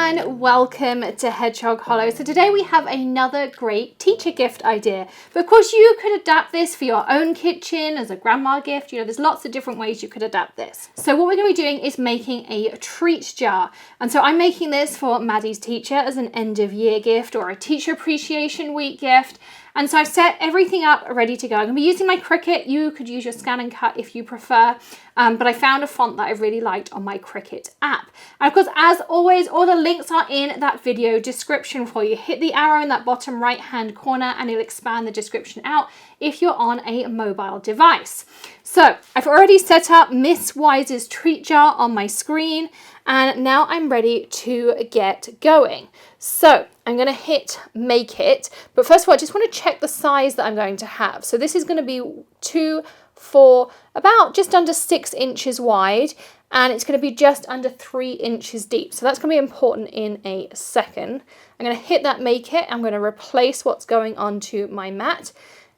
everyone, welcome to Hedgehog Hollow. So today we have another great teacher gift idea. But of course you could adapt this for your own kitchen as a grandma gift. You know, there's lots of different ways you could adapt this. So what we're going to be doing is making a treat jar. And so I'm making this for Maddie's teacher as an end of year gift or a teacher appreciation week gift. And so I've set everything up ready to go. I'm going to be using my Cricut. You could use your Scan and Cut if you prefer. But I found a font that I really liked on my Cricut app. And of course, as always, all the links are in that video description for you. Hit the arrow in that bottom right hand corner and it'll expand the description out if you're on a mobile device. So I've already set up Miss Wise's treat jar on my screen. And now I'm ready to get going. So I'm going to hit make it, but first of all I just want to check the size that I'm going to have. So this is going to be 2, 4, about just under 6 inches wide, and it's going to be just under 3 inches deep. So that's going to be important in a second. I'm going to hit that make it. I'm going to replace what's going onto my mat.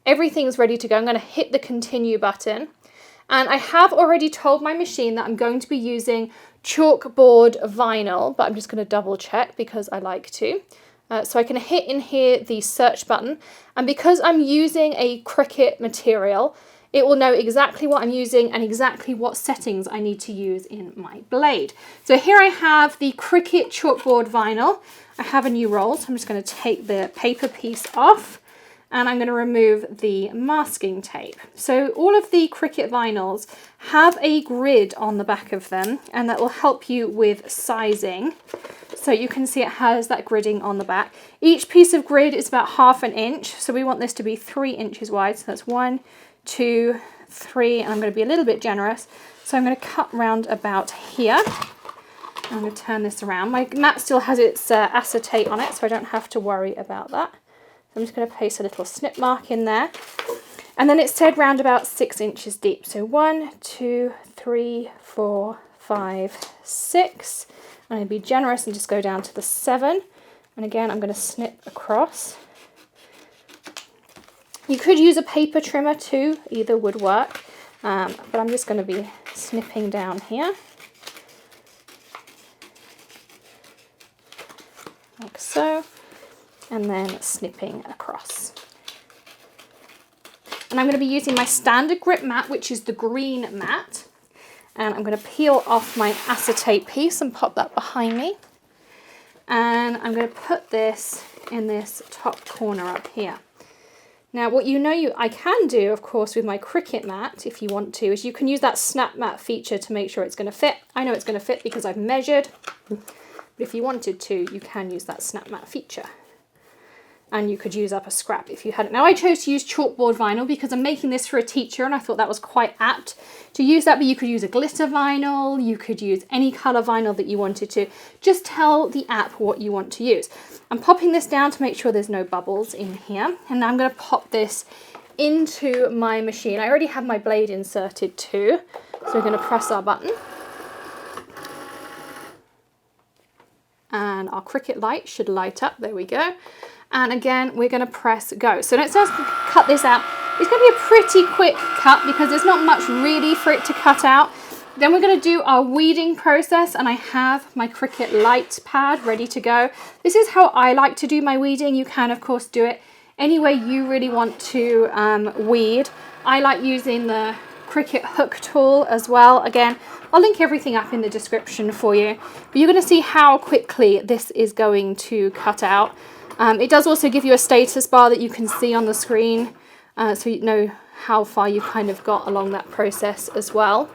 Everything's ready to go. I'm going to hit the continue button. And I have already told my machine that I'm going to be using chalkboard vinyl, but I'm just going to double check because I like to. So I can hit in here the search button, and because I'm using a Cricut material, it will know exactly what I'm using and exactly what settings I need to use in my blade. So here I have the Cricut chalkboard vinyl. I have a new roll, so I'm just going to take the paper piece off. And I'm going to remove the masking tape. So all of the Cricut vinyls have a grid on the back of them, and that will help you with sizing. So you can see it has that gridding on the back. Each piece of grid is about 1/2 inch. So we want this to be 3 inches wide. So that's 1, 2, 3, and I'm going to be a little bit generous. So I'm going to cut round about here. I'm going to turn this around. My mat still has its acetate on it, so I don't have to worry about that. So I'm just going to place a little snip mark in there. And then it said round about 6 inches deep. So 1, 2, 3, 4, 5, 6. I'm going to be generous and just go down to the 7. And again, I'm going to snip across. You could use a paper trimmer too, either would work. But I'm just going to be snipping down here. Like so. And then snipping across. And I'm going to be using my Standardgrip mat, which is the green mat. And I'm going to peel off my acetate piece and pop that behind me. And I'm going to put this in this top corner up here. Now what I can do, of course, with my Cricut mat, if you want to, is you can use that snap mat feature to make sure it's going to fit. I know it's going to fit because I've measured. But if you wanted to, you can use that snap mat feature. And you could use up a scrap if you hadn't. Now I chose to use chalkboard vinyl because I'm making this for a teacher and I thought that was quite apt to use that, but you could use a glitter vinyl, you could use any colour vinyl that you wanted to. Just tell the app what you want to use. I'm popping this down to make sure there's no bubbles in here, and now I'm going to pop this into my machine. I already have my blade inserted too, so we're going to press our button. And our Cricut light should light up, there we go. And again, we're going to press go. So let's just cut this out. It's going to be a pretty quick cut because there's not much really for it to cut out. Then we're going to do our weeding process, and I have my Cricut light pad ready to go. This is how I like to do my weeding. You can, of course, do it any way you really want to weed. I like using the Cricut hook tool as well. Again, I'll link everything up in the description for you. But you're going to see how quickly this is going to cut out. It does also give you a status bar that you can see on the screen, so you know how far you've kind of got along that process as well.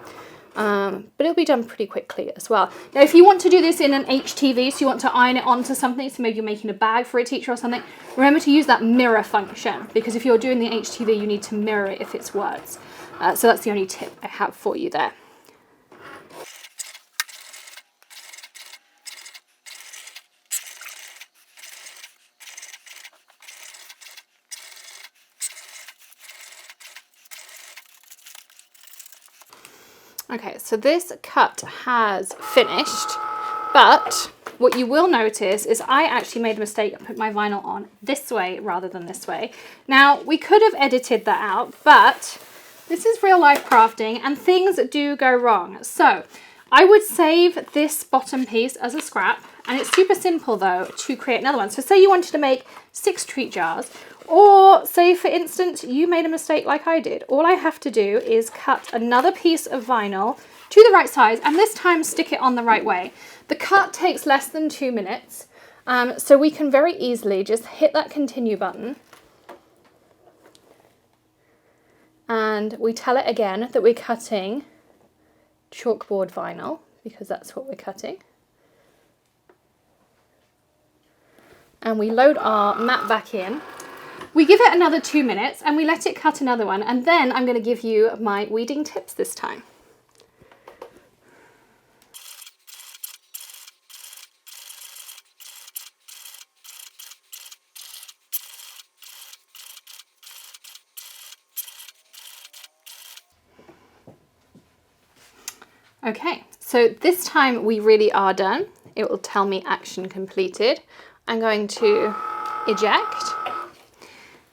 But it'll be done pretty quickly as well. Now, if you want to do this in an HTV, so you want to iron it onto something, so maybe you're making a bag for a teacher or something, remember to use that mirror function, because if you're doing the HTV, you need to mirror it if it's words. So that's the only tip I have for you there. Okay, so this cut has finished, but what you will notice is I actually made a mistake and put my vinyl on this way rather than this way. Now, we could have edited that out, but this is real life crafting and things do go wrong. So I would save this bottom piece as a scrap And it's super simple though to create another one. So say you wanted to make 6 treat jars, or say for instance, you made a mistake like I did. All I have to do is cut another piece of vinyl to the right size, and this time stick it on the right way. The cut takes less than 2 minutes, so we can very easily just hit that continue button. And we tell it again that we're cutting chalkboard vinyl, because that's what we're cutting. And we load our mat back in. We give it another 2 minutes and we let it cut another one, and then I'm going to give you my weeding tips this time. Okay, so this time we really are done. It will tell me action completed. I'm going to eject.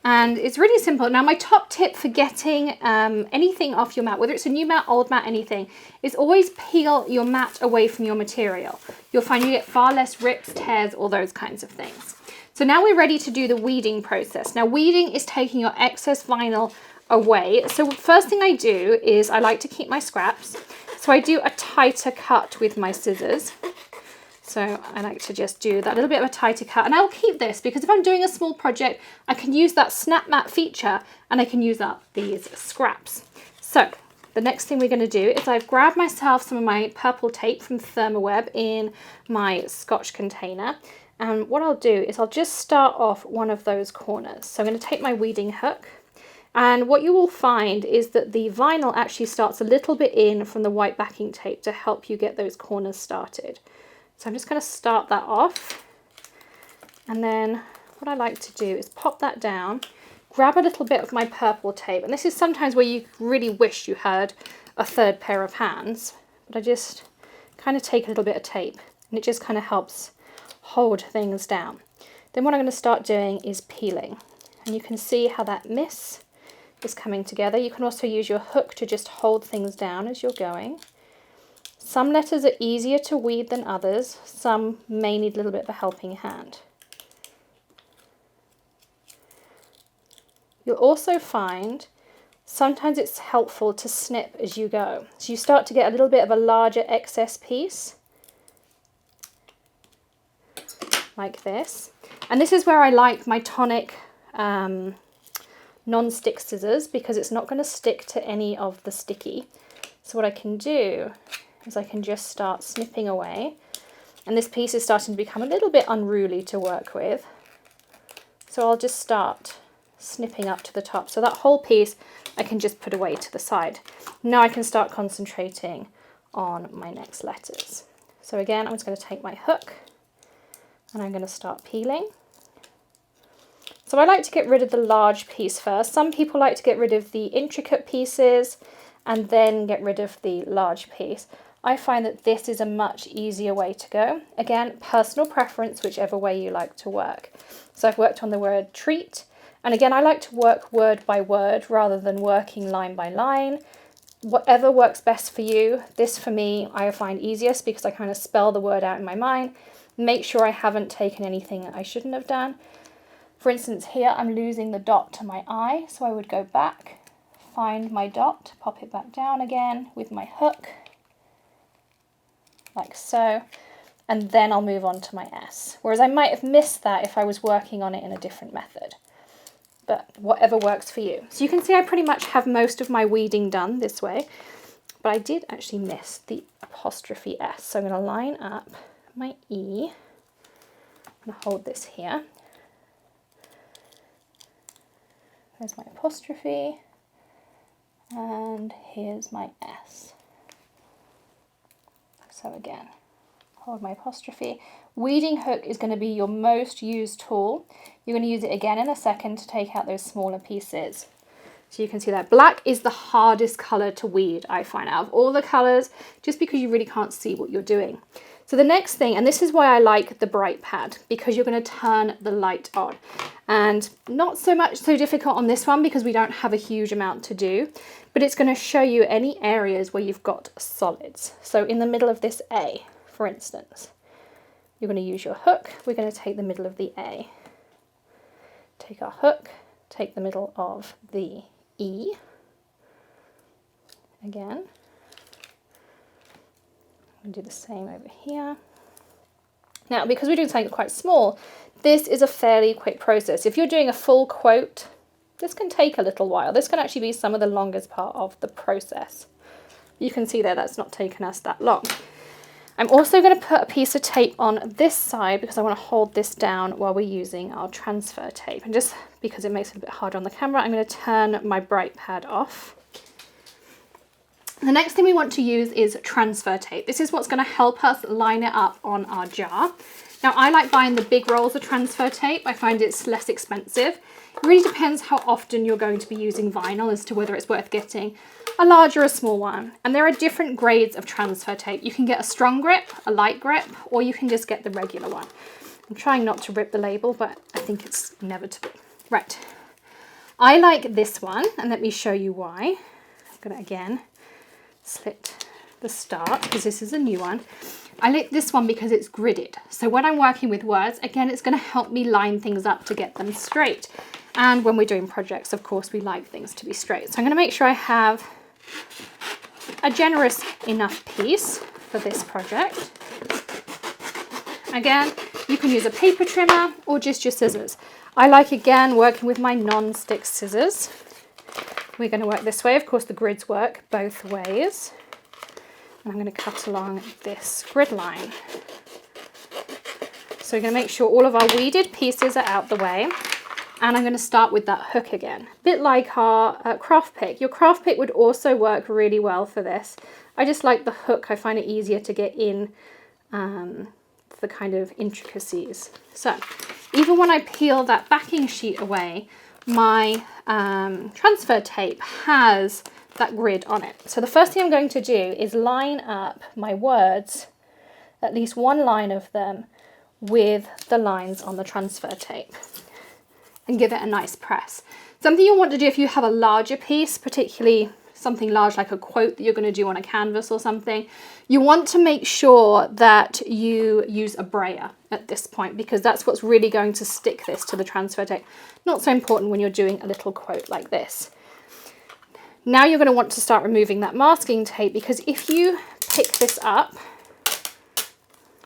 And it's really simple. Now my top tip for getting anything off your mat, whether it's a new mat, old mat, anything, is always peel your mat away from your material. You'll find you get far less rips, tears, all those kinds of things. So now we're ready to do the weeding process. Now weeding is taking your excess vinyl away. So first thing I do is I like to keep my scraps. So I do a tighter cut with my scissors. So I like to just do that little bit of a tighter cut, and I'll keep this because if I'm doing a small project, I can use that snap mat feature and I can use up these scraps. So the next thing we're going to do is I've grabbed myself some of my purple tape from Thermoweb in my Scotch container. And what I'll do is I'll just start off one of those corners. So I'm going to take my weeding hook. And what you will find is that the vinyl actually starts a little bit in from the white backing tape to help you get those corners started. So I'm just going to start that off. And then what I like to do is pop that down, grab a little bit of my purple tape. And this is sometimes where you really wish you had a third pair of hands. But I just kind of take a little bit of tape and it just kind of helps hold things down. Then what I'm going to start doing is peeling. And you can see how that mist is coming together. You can also use your hook to just hold things down as you're going. Some letters are easier to weed than others. Some may need a little bit of a helping hand. You'll also find sometimes it's helpful to snip as you go. So you start to get a little bit of a larger excess piece, like this. And this is where I like my tonic non-stick scissors, because it's not going to stick to any of the sticky. So what I can do is I can just start snipping away, and this piece is starting to become a little bit unruly to work with. So I'll just start snipping up to the top. So that whole piece I can just put away to the side. Now I can start concentrating on my next letters. So again, I'm just going to take my hook and I'm going to start peeling. So I like to get rid of the large piece first. Some people like to get rid of the intricate pieces and then get rid of the large piece. I find that this is a much easier way to go. Again, personal preference, whichever way you like to work. So I've worked on the word treat. And again, I like to work word by word rather than working line by line. Whatever works best for you. This for me, I find easiest because I kind of spell the word out in my mind. Make sure I haven't taken anything that I shouldn't have done. For instance, here I'm losing the dot to my I, so I would go back, find my dot, pop it back down again with my hook, like so, and then I'll move on to my S. Whereas I might have missed that if I was working on it in a different method, but whatever works for you. So you can see I pretty much have most of my weeding done this way, but I did actually miss the apostrophe S. So I'm going to line up my E, I'm going to hold this here. There's my apostrophe, and here's my S. So again, hold my apostrophe. Weeding hook is going to be your most used tool. You're going to use it again in a second to take out those smaller pieces. So you can see that black is the hardest color to weed, I find, out of all the colors, just because you really can't see what you're doing. So the next thing, and this is why I like the BrightPad, because you're going to turn the light on. And not so difficult on this one because we don't have a huge amount to do, but it's going to show you any areas where you've got solids. So in the middle of this A, for instance, you're going to use your hook. We're going to take the middle of the A. Take our hook, take the middle of the E. Again. And do the same over here. Now, because we're doing something quite small, this is a fairly quick process. If you're doing a full quote, this can take a little while. This can actually be some of the longest part of the process. You can see there that's not taken us that long. I'm also going to put a piece of tape on this side because I want to hold this down while we're using our transfer tape. And just because it makes it a bit harder on the camera, I'm going to turn my BrightPad off. The next thing we want to use is transfer tape. This is what's going to help us line it up on our jar. Now, I like buying the big rolls of transfer tape. I find it's less expensive. It really depends how often you're going to be using vinyl as to whether it's worth getting a large or a small one. And there are different grades of transfer tape. You can get a strong grip, a light grip, or you can just get the regular one. I'm trying not to rip the label, but I think it's inevitable. Right. I like this one, and let me show you why. I'm going to, again, slit the start because this is a new one. I like this one because it's gridded. So when I'm working with words, again, it's going to help me line things up to get them straight. And when we're doing projects, of course, we like things to be straight. So I'm going to make sure I have a generous enough piece for this project. Again, you can use a paper trimmer or just your scissors. I like, again, working with my non-stick scissors. We're going to work this way. Of course, the grids work both ways. And I'm going to cut along this grid line. So we're going to make sure all of our weeded pieces are out the way. And I'm going to start with that hook again. A bit like our craft pick. Your craft pick would also work really well for this. I just like the hook. I find it easier to get in the kind of intricacies. So even when I peel that backing sheet away, my transfer tape has that grid on it. So the first thing I'm going to do is line up my words, at least one line of them, with the lines on the transfer tape and give it a nice press. Something you'll want to do if you have a larger piece, particularly something large like a quote that you're going to do on a canvas or something, you want to make sure that you use a brayer at this point because that's what's really going to stick this to the transfer tape. Not so important when you're doing a little quote like this. Now you're going to want to start removing that masking tape because if you pick this up,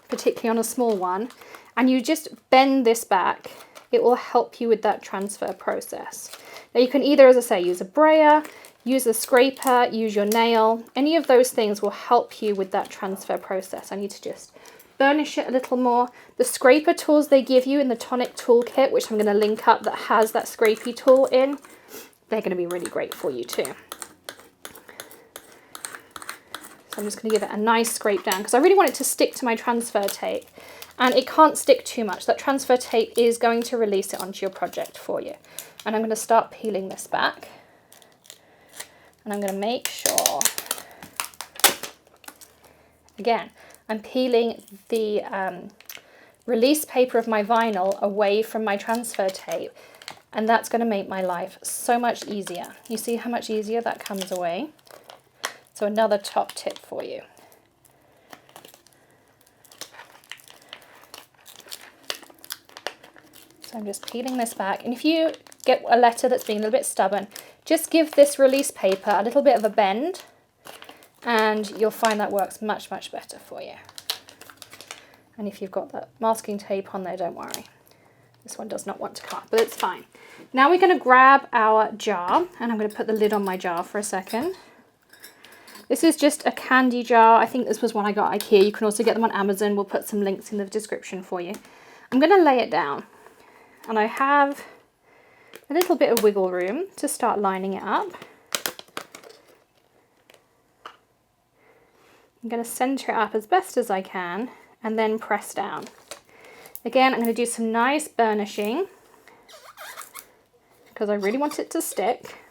particularly on a small one, and you just bend this back, it will help you with that transfer process. Now you can either, as I say, use a brayer, use a scraper, use your nail. Any of those things will help you with that transfer process. I need to just burnish it a little more. The scraper tools they give you in the Tonic toolkit, which I'm going to link up, that has that scrapey tool in, they're going to be really great for you too. So I'm just going to give it a nice scrape down because I really want it to stick to my transfer tape. And it can't stick too much. That transfer tape is going to release it onto your project for you. And I'm going to start peeling this back. And I'm going to make sure, again, I'm peeling the release paper of my vinyl away from my transfer tape. And that's going to make my life so much easier. You see how much easier that comes away? So another top tip for you. So I'm just peeling this back. And if you get a letter that's being a little bit stubborn, just give this release paper a little bit of a bend and you'll find that works much, much better for you. And if you've got that masking tape on there, don't worry. This one does not want to come up, but it's fine. Now we're going to grab our jar and I'm going to put the lid on my jar for a second. This is just a candy jar. I think this was one I got at IKEA. You can also get them on Amazon. We'll put some links in the description for you. I'm going to lay it down. And I have a little bit of wiggle room to start lining it up. I'm going to center it up as best as I can and then press down. Again, I'm going to do some nice burnishing because I really want it to stick.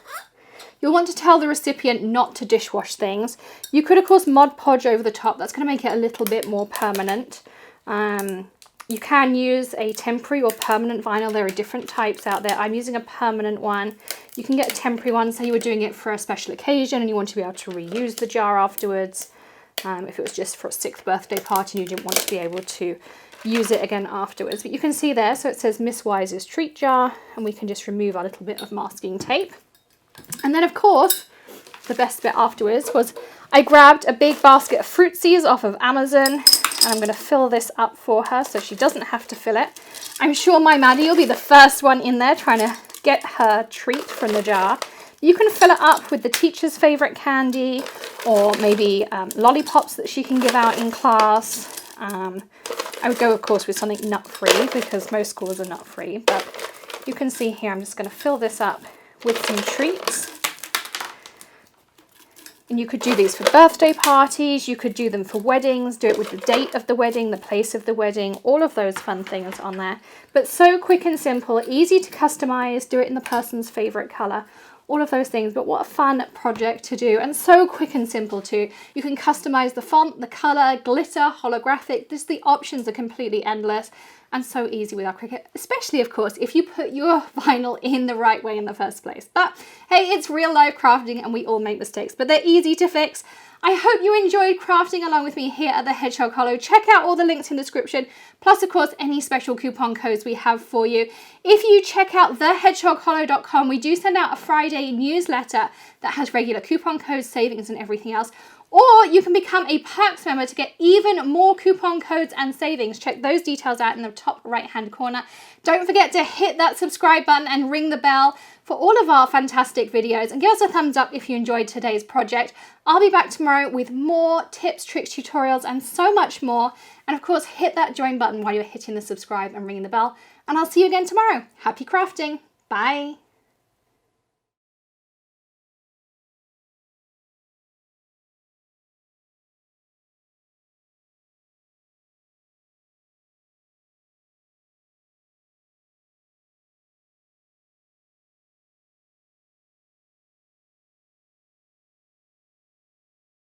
You'll want to tell the recipient not to dishwash things. You could, of course, Mod Podge over the top. That's going to make it a little bit more permanent. You can use a temporary or permanent vinyl. There are different types out there. I'm using a permanent one. You can get a temporary one, say you were doing it for a special occasion and you want to be able to reuse the jar afterwards. if it was just for a 6th birthday party and you didn't want to be able to use it again afterwards. But you can see there, so it says Miss Wise's treat jar, and we can just remove our little bit of masking tape. And then of course, the best bit afterwards was I grabbed a big basket of Fruitsies off of Amazon, and I'm going to fill this up for her so she doesn't have to fill it. I'm sure my Maddie will be the first one in there trying to get her treat from the jar. You can fill it up with the teacher's favourite candy, or maybe lollipops that she can give out in class. I would go, of course, with something nut-free because most schools are nut-free. But you can see here, I'm just going to fill this up with some treats. And you could do these for birthday parties, you could do them for weddings, do it with the date of the wedding, the place of the wedding, all of those fun things on there. But so quick and simple, easy to customize, do it in the person's favorite color, all of those things. But what a fun project to do, and so quick and simple too. You can customize the font, the color, glitter, holographic, just the options are completely endless. And so easy with our Cricut, especially of course if you put your vinyl in the right way in the first place. But hey, it's real life crafting and we all make mistakes, but they're easy to fix. I hope you enjoyed crafting along with me here at the Hedgehog Hollow. Check out all the links in the description, plus of course any special coupon codes we have for you. If you check out thehedgehoghollow.com, we do send out a Friday newsletter that has regular coupon codes, savings and everything else. Or you can become a Perks member to get even more coupon codes and savings. Check those details out in the top right hand corner. Don't forget to hit that subscribe button and ring the bell for all of our fantastic videos, and give us a thumbs up if you enjoyed today's project. I'll be back tomorrow with more tips, tricks, tutorials and so much more. And of course, hit that join button while you're hitting the subscribe and ringing the bell. And I'll see you again tomorrow. Happy crafting. Bye.